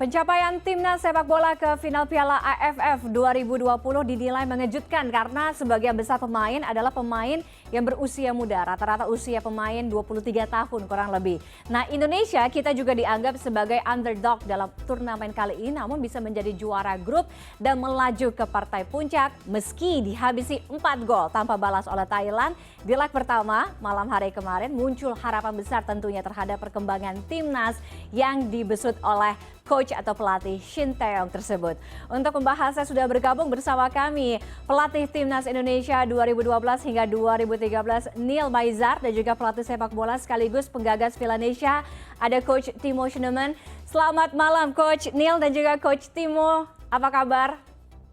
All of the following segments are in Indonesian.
Pencapaian timnas sepak bola ke final Piala AFF 2020 dinilai mengejutkan karena sebagian besar pemain adalah pemain yang berusia muda. Rata-rata usia pemain 23 tahun kurang lebih. Nah, Indonesia kita juga dianggap sebagai underdog dalam turnamen kali ini, namun bisa menjadi juara grup dan melaju ke partai puncak meski dihabisi 4 gol tanpa balas oleh Thailand. Di leg pertama malam hari kemarin muncul harapan besar tentunya terhadap perkembangan timnas yang dibesut oleh coach atau pelatih Shin Tae-yong tersebut. Untuk membahasnya sudah bergabung bersama kami pelatih timnas Indonesia 2012 hingga 2013 Neil Maizar dan juga pelatih sepak bola sekaligus penggagas Villanesia ada coach Timo Schneemann. Selamat malam coach Neil dan juga coach Timo. Apa kabar?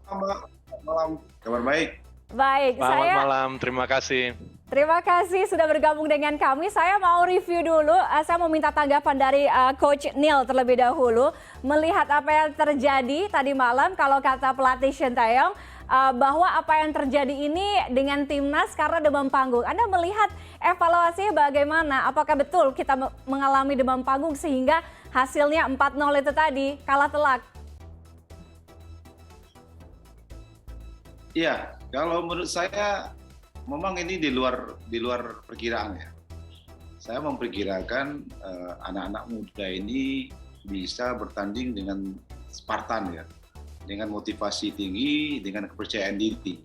Selamat malam, kabar baik. Baik, Selamat malam, terima kasih. Terima kasih sudah bergabung dengan kami. Saya mau review dulu, saya mau minta tanggapan dari Coach Neil terlebih dahulu. Melihat apa yang terjadi tadi malam, kalau kata pelatih Shin Tae-yong, bahwa apa yang terjadi ini dengan timnas karena demam panggung. Anda melihat evaluasinya bagaimana? Apakah betul kita mengalami demam panggung sehingga hasilnya 4-0 itu tadi, kalah telak? Iya, kalau menurut saya memang ini di luar perkiraan ya. Saya memperkirakan anak-anak muda ini bisa bertanding dengan Spartan ya, dengan motivasi tinggi, dengan kepercayaan diri.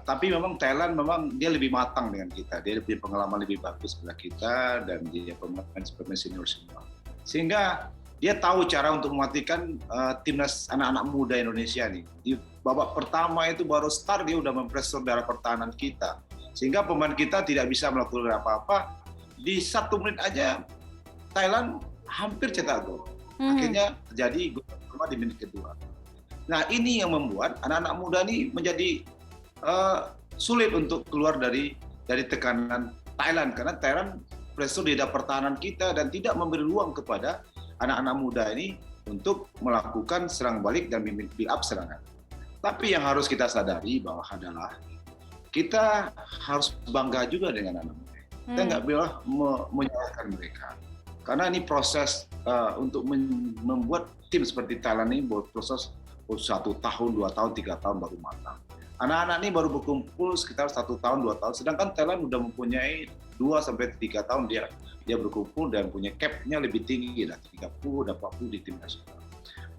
Tapi memang Thailand memang dia lebih matang dengan kita, dia lebih pengalaman lebih bagus sebelah kita dan dia pemain senior semua. Sehingga dia tahu cara untuk mematikan timnas anak-anak muda Indonesia nih. Di babak pertama itu baru start dia udah mempressure dalam pertahanan kita. Sehingga pemain kita tidak bisa melakukan apa-apa. Di 1 menit aja Thailand hampir cetak gol. Akhirnya terjadi gol pertama di menit kedua. Nah ini yang membuat anak-anak muda ini menjadi sulit untuk keluar dari tekanan Thailand. Karena Thailand pressure di dalam pertahanan kita dan tidak memberi ruang kepada anak-anak muda ini untuk melakukan serang balik dan build up serangan. Tapi yang harus kita sadari bahwa adalah kita harus bangga juga dengan anak muda. Kita nggak boleh menyalahkan mereka. Karena ini proses untuk membuat tim seperti Thailand ini proses 1 tahun, 2 tahun, 3 tahun baru matang. Anak-anak ini baru berkumpul sekitar 1 tahun, 2 tahun. Sedangkan Thailand sudah mempunyai 2-3 tahun dia berkumpul dan punya cap-nya lebih tinggi lah 30 dan 40 di tim nasional.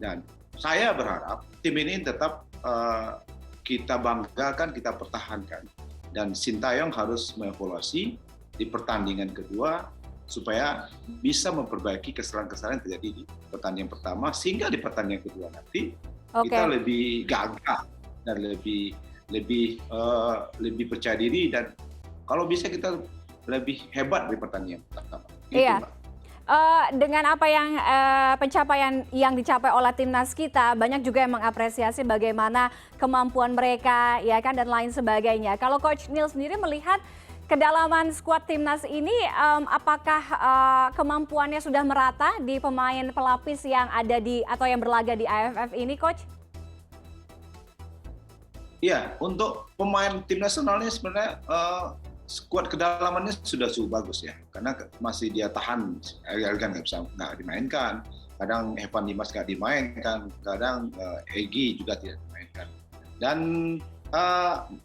Dan saya berharap tim ini tetap kita banggakan, kita pertahankan. Dan Shin Tae-yong harus mengevaluasi di pertandingan kedua supaya bisa memperbaiki kesalahan-kesalahan yang terjadi di pertandingan pertama sehingga di pertandingan kedua nanti kita lebih gagah dan lebih percaya diri dan kalau bisa kita lebih hebat dari pertandingan pertama. Iya. Dengan apa yang pencapaian yang dicapai oleh timnas kita, banyak juga yang mengapresiasi bagaimana kemampuan mereka, ya kan, dan lain sebagainya. Kalau Coach Neil sendiri melihat kedalaman skuad timnas ini, apakah kemampuannya sudah merata di pemain pelapis yang ada di atau yang berlaga di AFF ini, Coach? Iya, untuk pemain tim nasionalnya sebenarnya skuad kedalamannya sudah cukup bagus ya, karena masih dia tahan, Elgan nggak dimainkan, kadang Evan Dimas nggak dimainkan, kadang Egy juga tidak dimainkan, dan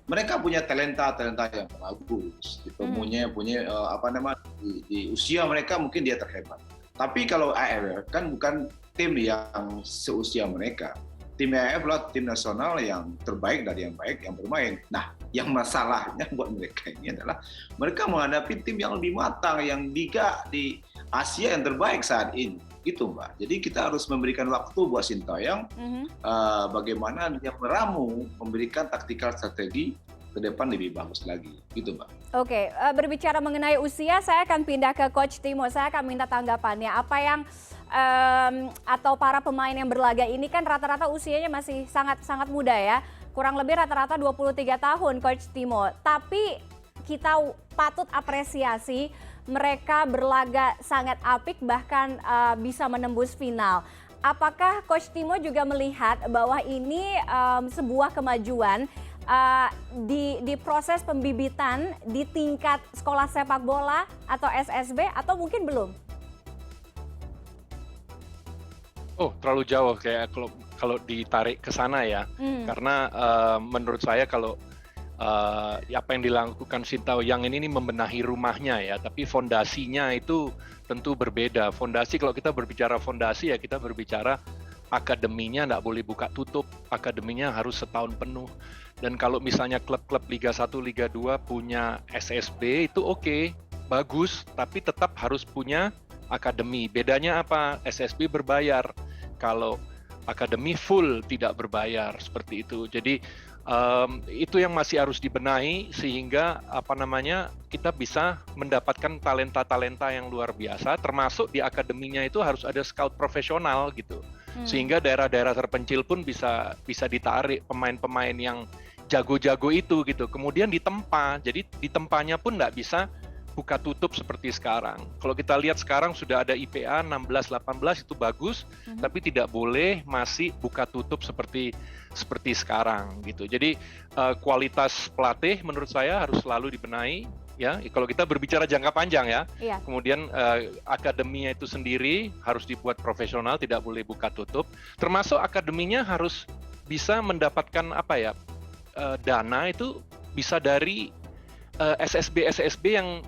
mereka punya talenta yang bagus, punya di usia mereka mungkin dia terhebat. Tapi kalau AFF kan bukan tim yang seusia mereka. Tim AFF adalah tim nasional yang terbaik dari yang baik yang bermain. Nah, yang masalahnya buat mereka ini adalah mereka menghadapi tim yang lebih matang, yang liga di Asia yang terbaik saat ini. Gitu, Mbak. Jadi kita harus memberikan waktu buat Shin Tae-yong bagaimana dia meramu, memberikan taktikal strategi ke depan lebih bagus lagi. Gitu, Mbak. Oke, berbicara mengenai usia, saya akan pindah ke Coach Timo. Saya akan minta tanggapannya. Apa yang atau para pemain yang berlaga ini kan rata-rata usianya masih sangat muda ya. Kurang lebih rata-rata 23 tahun, Coach Timo. Tapi kita patut apresiasi mereka berlaga sangat apik bahkan bisa menembus final. Apakah Coach Timo juga melihat bahwa ini sebuah kemajuan di proses pembibitan di tingkat sekolah sepak bola atau SSB atau mungkin belum? Oh, terlalu jauh kayak kalau kalau ditarik ke sana ya. Hmm. Karena menurut saya kalau apa yang dilakukan Sintayong ini membenahi rumahnya ya, tapi fondasinya itu tentu berbeda. Fondasi, kalau kita berbicara fondasi ya kita berbicara akademinya nggak boleh buka tutup, akademinya harus setahun penuh. Dan kalau misalnya klub-klub Liga 1, Liga 2 punya SSB itu oke, bagus, tapi tetap harus punya akademi. Bedanya apa? SSB berbayar, kalau akademi full tidak berbayar, seperti itu. Jadi itu yang masih harus dibenahi sehingga kita bisa mendapatkan talenta-talenta yang luar biasa, termasuk di akademinya itu harus ada scout profesional gitu. Sehingga daerah-daerah terpencil pun bisa ditarik pemain-pemain yang jago-jago itu gitu. Kemudian ditempa. Jadi ditempanya pun nggak bisa buka tutup seperti sekarang. Kalau kita lihat sekarang sudah ada IPA 16-18 itu bagus, tapi tidak boleh masih buka tutup seperti sekarang gitu. Jadi kualitas pelatih menurut saya harus selalu dibenahi ya. Kalau kita berbicara jangka panjang ya. Iya. Kemudian akademinya itu sendiri harus dibuat profesional, tidak boleh buka tutup. Termasuk akademinya harus bisa mendapatkan dana itu bisa dari SSB yang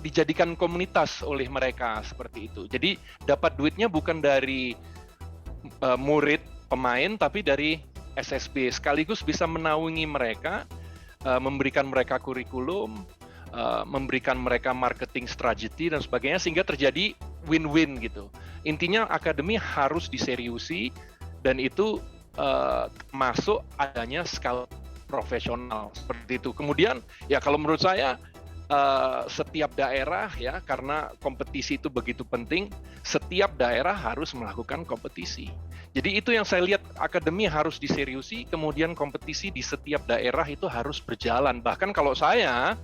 dijadikan komunitas oleh mereka seperti itu. Jadi dapat duitnya bukan dari murid pemain tapi dari SSB, sekaligus bisa menaungi mereka, memberikan mereka kurikulum, memberikan mereka marketing strategy dan sebagainya sehingga terjadi win-win gitu. Intinya akademi harus diseriusi dan itu masuk adanya scout profesional seperti itu. Kemudian ya kalau menurut saya setiap daerah ya, karena kompetisi itu begitu penting, setiap daerah harus melakukan kompetisi. Jadi itu yang saya lihat, akademi harus diseriusi, kemudian kompetisi di setiap daerah itu harus berjalan. Bahkan kalau saya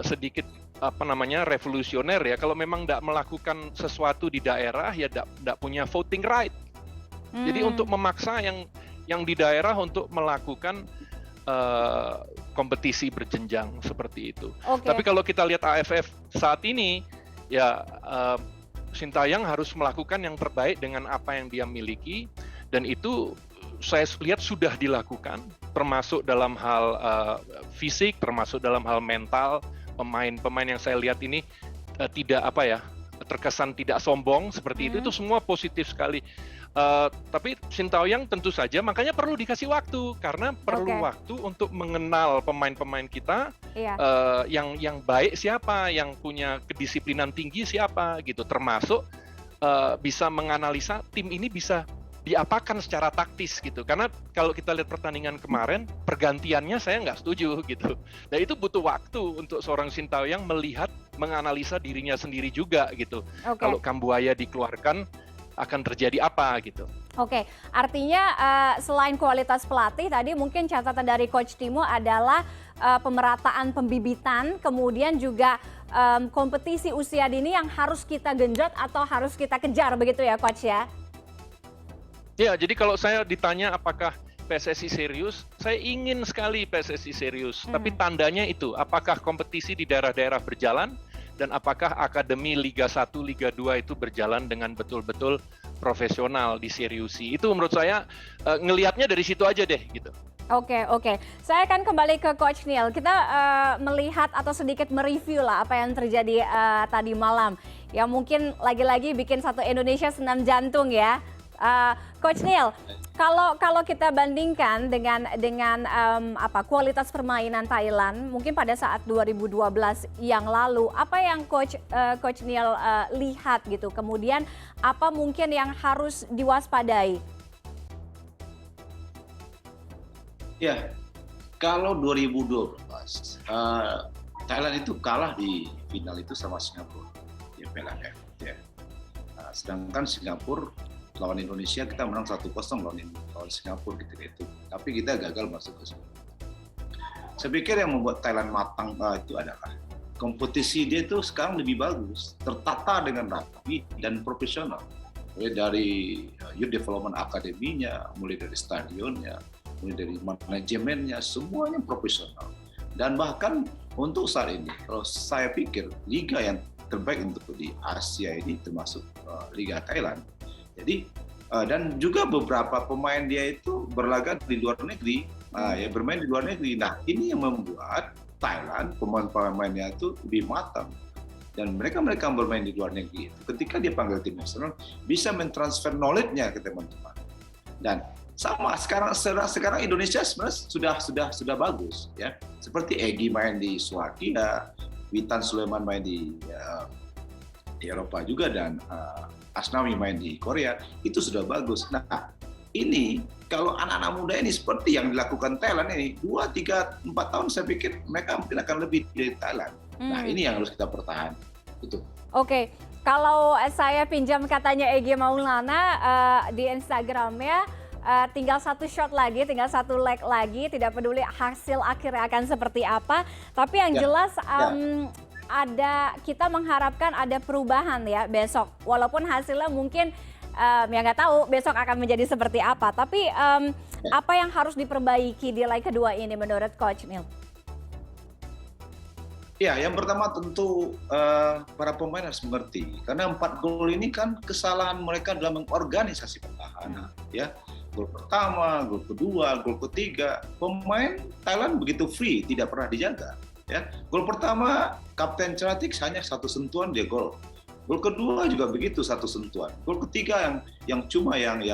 sedikit revolusioner ya, kalau memang tidak melakukan sesuatu di daerah ya tidak punya voting right. Jadi untuk memaksa yang di daerah untuk melakukan kompetisi berjenjang seperti itu. Okay. Tapi kalau kita lihat AFF saat ini, ya Sintayong harus melakukan yang terbaik dengan apa yang dia miliki, dan itu saya lihat sudah dilakukan, termasuk dalam hal fisik, termasuk dalam hal mental. Pemain-pemain yang saya lihat ini tidak terkesan tidak sombong seperti itu semua positif sekali. Tapi Sintayong tentu saja makanya perlu dikasih waktu, karena perlu waktu untuk mengenal pemain-pemain kita, yang baik siapa, yang punya kedisiplinan tinggi siapa gitu, termasuk bisa menganalisa tim ini bisa diapakan secara taktis gitu. Karena kalau kita lihat pertandingan kemarin, pergantiannya saya nggak setuju gitu. Dan itu butuh waktu untuk seorang Sintayong melihat, menganalisa dirinya sendiri juga gitu. Kalau Kambuaya dikeluarkan akan terjadi apa gitu. Oke, artinya selain kualitas pelatih tadi, mungkin catatan dari Coach Timo adalah pemerataan pembibitan, kemudian juga kompetisi usia dini yang harus kita genjot atau harus kita kejar, begitu ya Coach ya? Ya, jadi kalau saya ditanya apakah PSSI serius, saya ingin sekali PSSI serius. Tapi tandanya itu, apakah kompetisi di daerah-daerah berjalan, dan apakah akademi Liga 1, Liga 2 itu berjalan dengan betul-betul profesional, diseriusi. Itu menurut saya ngelihatnya dari situ aja deh gitu. Oke. Saya akan kembali ke Coach Neil. Kita melihat atau sedikit mereview lah apa yang terjadi tadi malam. Ya mungkin lagi-lagi bikin satu Indonesia senam jantung ya. Coach Neil, kalau kita bandingkan dengan kualitas permainan Thailand mungkin pada saat 2012 yang lalu, apa yang Coach Neil lihat gitu, kemudian apa mungkin yang harus diwaspadai? Ya, kalau 2012 Thailand itu kalah di final itu sama Singapura di Piala AFF ya. Sedangkan Singapura lawan Indonesia kita menang 1-0 lawan Singapura ketika itu. Tapi kita gagal masuk ke sana. Saya pikir yang membuat Thailand matang itu adalah kompetisi dia itu sekarang lebih bagus, tertata dengan rapi dan profesional. Mulai dari youth development akademinya, mulai dari stadionnya, mulai dari manajemennya, semuanya profesional. Dan bahkan untuk saat ini, kalau saya pikir liga yang terbaik untuk di Asia ini termasuk Liga Thailand. Jadi Dan juga beberapa pemain dia itu berlaga di luar negeri, ya bermain di luar negeri. Nah ini yang membuat Thailand pemain-pemainnya itu lebih matang, dan mereka yang bermain di luar negeri itu ketika dia panggil tim nasional bisa mentransfer knowledge-nya ke teman-teman. Dan sama sekarang Indonesia sebenarnya sudah bagus ya, seperti Egy main di Slovakia, Witan Sulaiman main di Eropa juga, dan Asnawi main di Korea, itu sudah bagus. Nah ini kalau anak-anak muda ini seperti yang dilakukan Thailand ini 2, 3, 4 tahun, saya pikir mereka mungkin akan lebih dari Thailand. Nah ini yang harus kita pertahankan. Itu. Oke, kalau saya pinjam katanya Egy Maulana di Instagramnya, tinggal 1 shot lagi, tinggal 1 leg lagi, tidak peduli hasil akhirnya akan seperti apa. Tapi yang jelas kita mengharapkan ada perubahan ya besok. Walaupun hasilnya mungkin ya nggak tahu besok akan menjadi seperti apa. Tapi apa yang harus diperbaiki di leg kedua ini menurut Coach Neil? Ya, yang pertama tentu para pemain harus mengerti, karena 4 gol ini kan kesalahan mereka dalam mengorganisasi pertahanan. Ya, gol pertama, gol kedua, gol ketiga, pemain Thailand begitu free, tidak pernah dijaga. Ya, gol pertama Kapten Ceratik hanya 1 sentuhan dia gol. Gol kedua juga begitu, 1 sentuhan. Gol ketiga yang cuma yang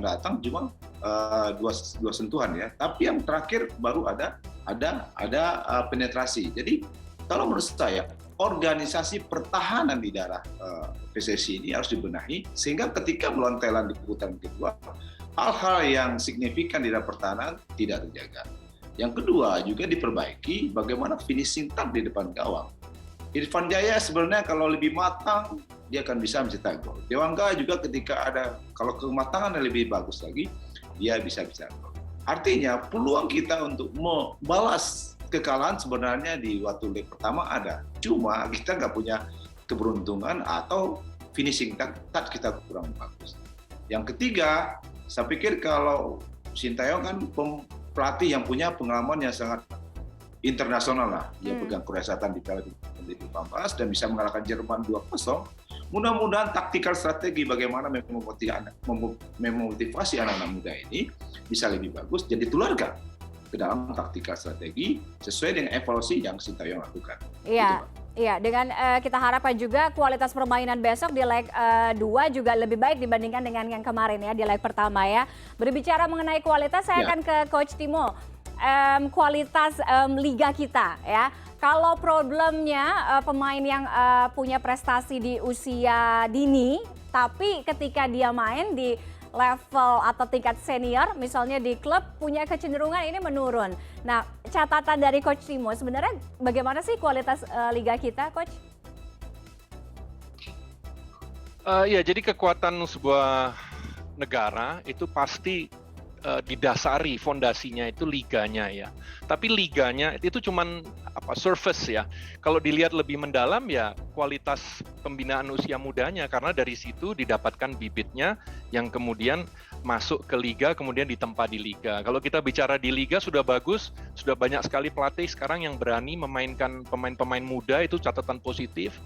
datang cuma 2 sentuhan ya. Tapi yang terakhir baru ada penetrasi. Jadi kalau menurut saya organisasi pertahanan di daerah PSSI ini harus dibenahi sehingga ketika melawan Thailand di putaran kedua hal-hal yang signifikan di daerah pertahanan tidak terjaga. Yang kedua juga diperbaiki bagaimana finishing touch di depan gawang. Irfan Jaya sebenarnya kalau lebih matang dia akan bisa mencetak gol. Dewangga juga ketika kalau kematangan lebih bagus lagi dia bisa gol. Artinya peluang kita untuk membalas kekalahan sebenarnya di waktu leg pertama ada. Cuma kita nggak punya keberuntungan atau finishing touch kita kurang bagus. Yang ketiga, saya pikir kalau Sintayong kan pelatih yang punya pengalaman yang sangat internasional lah. Dia pegang Korea Selatan di Piala 2018 dan bisa mengalahkan Jerman 2-0. Mudah-mudahan taktikal strategi bagaimana memotivasi anak-anak muda ini bisa lebih bagus dan ditularkan ke dalam taktikal strategi sesuai dengan evaluasi yang Sintayong lakukan. Iya, iya. Dengan kita harapkan juga kualitas permainan besok di leg 2 juga lebih baik dibandingkan dengan yang kemarin ya di leg pertama ya. Berbicara mengenai kualitas, saya akan ke Coach Timo. Kualitas liga kita ya. Kalau problemnya pemain yang punya prestasi di usia dini, tapi ketika dia main di level atau tingkat senior, misalnya di klub, punya kecenderungan ini menurun. Nah, catatan dari Coach Timo, sebenarnya bagaimana sih kualitas liga kita, Coach? Ya, jadi kekuatan sebuah negara itu pasti didasari fondasinya itu liganya ya. Tapi liganya itu cuman surface ya. Kalau dilihat lebih mendalam ya kualitas pembinaan usia mudanya, karena dari situ didapatkan bibitnya yang kemudian masuk ke liga, kemudian ditempa di liga. Kalau kita bicara di liga sudah bagus, sudah banyak sekali pelatih sekarang yang berani memainkan pemain-pemain muda, itu catatan positif.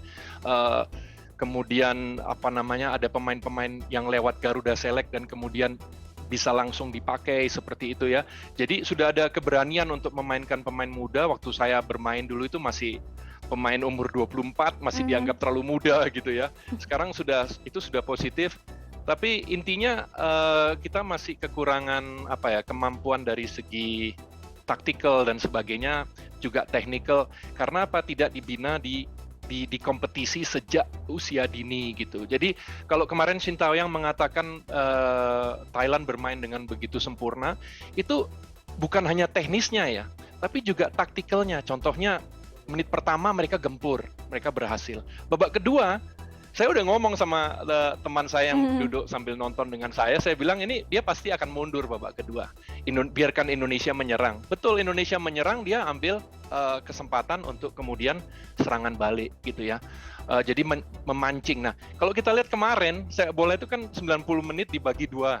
Kemudian ada pemain-pemain yang lewat Garuda Select dan kemudian bisa langsung dipakai seperti itu ya. Jadi sudah ada keberanian untuk memainkan pemain muda. Waktu saya bermain dulu itu masih pemain umur 24, masih dianggap terlalu muda gitu ya. Sekarang sudah positif. Tapi intinya kita masih kekurangan kemampuan dari segi taktikal dan sebagainya, juga technical, karena tidak dibina di kompetisi sejak usia dini gitu. Jadi kalau kemarin Sintayong mengatakan Thailand bermain dengan begitu sempurna, itu bukan hanya teknisnya ya, tapi juga taktikalnya. Contohnya menit pertama mereka gempur, mereka berhasil. Babak kedua, saya udah ngomong sama teman saya yang duduk sambil nonton dengan saya bilang ini dia pasti akan mundur babak kedua. Biarkan Indonesia menyerang. Betul, Indonesia menyerang, dia ambil kesempatan untuk kemudian serangan balik gitu ya. Jadi memancing. Nah, kalau kita lihat kemarin, bola itu kan 90 menit dibagi 2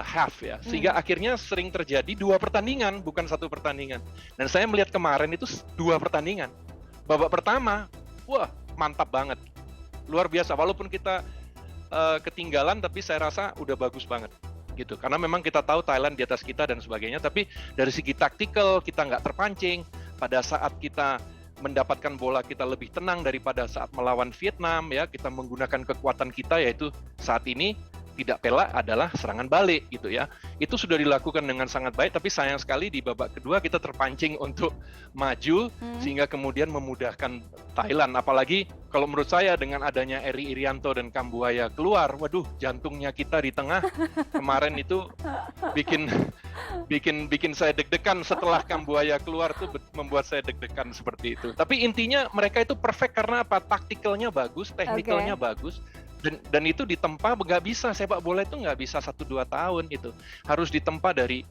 half ya. Sehingga akhirnya sering terjadi 2 pertandingan, bukan 1 pertandingan. Dan saya melihat kemarin itu 2 pertandingan. Babak pertama, wah mantap banget. Luar biasa, walaupun kita ketinggalan, tapi saya rasa udah bagus banget gitu. Karena memang kita tahu Thailand di atas kita dan sebagainya, tapi dari segi taktikal kita nggak terpancing. Pada saat kita mendapatkan bola kita lebih tenang daripada saat melawan Vietnam ya. Kita menggunakan kekuatan kita, yaitu saat ini tidak pelak adalah serangan balik gitu ya. Itu sudah dilakukan dengan sangat baik, tapi sayang sekali di babak kedua kita terpancing untuk maju sehingga kemudian memudahkan Thailand. Apalagi kalau menurut saya dengan adanya Eri Irianto dan Kambuaya keluar, waduh, jantungnya kita di tengah kemarin itu bikin saya deg-degan. Setelah Kambuaya keluar tuh membuat saya deg-degan seperti itu. Tapi intinya mereka itu perfect karena apa? Taktikalnya bagus, teknikalnya bagus. Dan itu ditempa, nggak bisa sepak bola itu nggak bisa 1-2 tahun, itu harus ditempa dari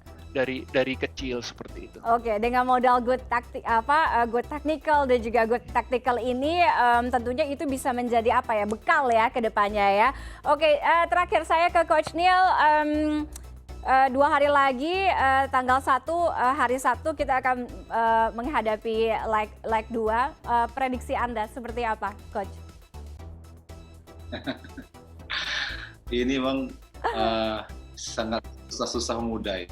kecil seperti itu. Oke, dengan modal good technical dan juga good tactical ini tentunya itu bisa menjadi apa ya, bekal ya ke depannya ya. Oke, terakhir saya ke Coach Neil. 2 hari lagi tanggal 1 hari Sabtu kita akan menghadapi leg 2. Prediksi Anda seperti apa, Coach? Ini memang sangat susah mudah ya.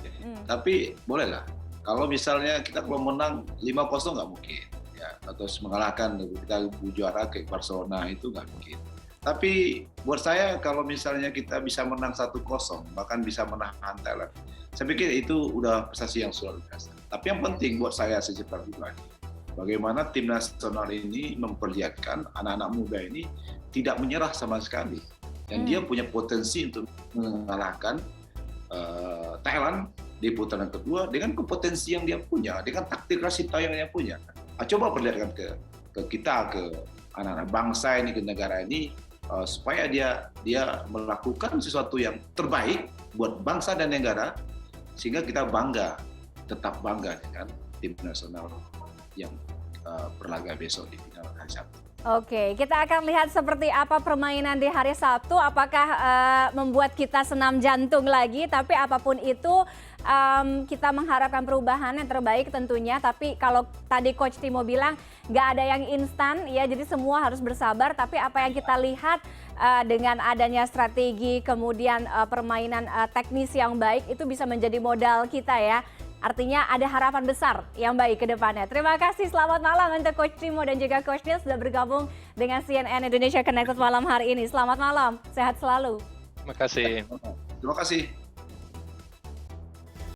Tapi bolehlah. Kalau misalnya kita kalau menang 5-0 nggak mungkin. Ya, atau mengalahkan kita juara ke Barcelona itu nggak mungkin. Tapi buat saya kalau misalnya kita bisa menang 1-0, bahkan bisa menahan Thailand, saya pikir itu udah prestasi yang luar biasa. Tapi yang penting buat saya secara pribadi, bagaimana tim nasional ini memperlihatkan anak-anak muda ini tidak menyerah sama sekali. Dan dia punya potensi untuk mengalahkan Thailand di putaran kedua dengan kompetensi yang dia punya, dengan taktik Sintayong yang dia punya. Coba perlihatkan ke kita, ke anak-anak bangsa ini, ke negara ini, supaya dia melakukan sesuatu yang terbaik buat bangsa dan negara, sehingga kita bangga, tetap bangga dengan tim nasional yang berlaga besok di final hari Sabtu. Oke, kita akan lihat seperti apa permainan di hari Sabtu. Apakah membuat kita senam jantung lagi? Tapi apapun itu, kita mengharapkan perubahan yang terbaik tentunya. Tapi kalau tadi Coach Timo bilang nggak ada yang instan, ya. Jadi semua harus bersabar. Tapi apa yang kita lihat dengan adanya strategi, kemudian permainan teknis yang baik, itu bisa menjadi modal kita ya. Artinya ada harapan besar yang baik ke depannya. Terima kasih, selamat malam untuk Coach Timo dan juga Coach Neil sudah bergabung dengan CNN Indonesia Connected malam hari ini. Selamat malam, sehat selalu. Terima kasih. Terima kasih.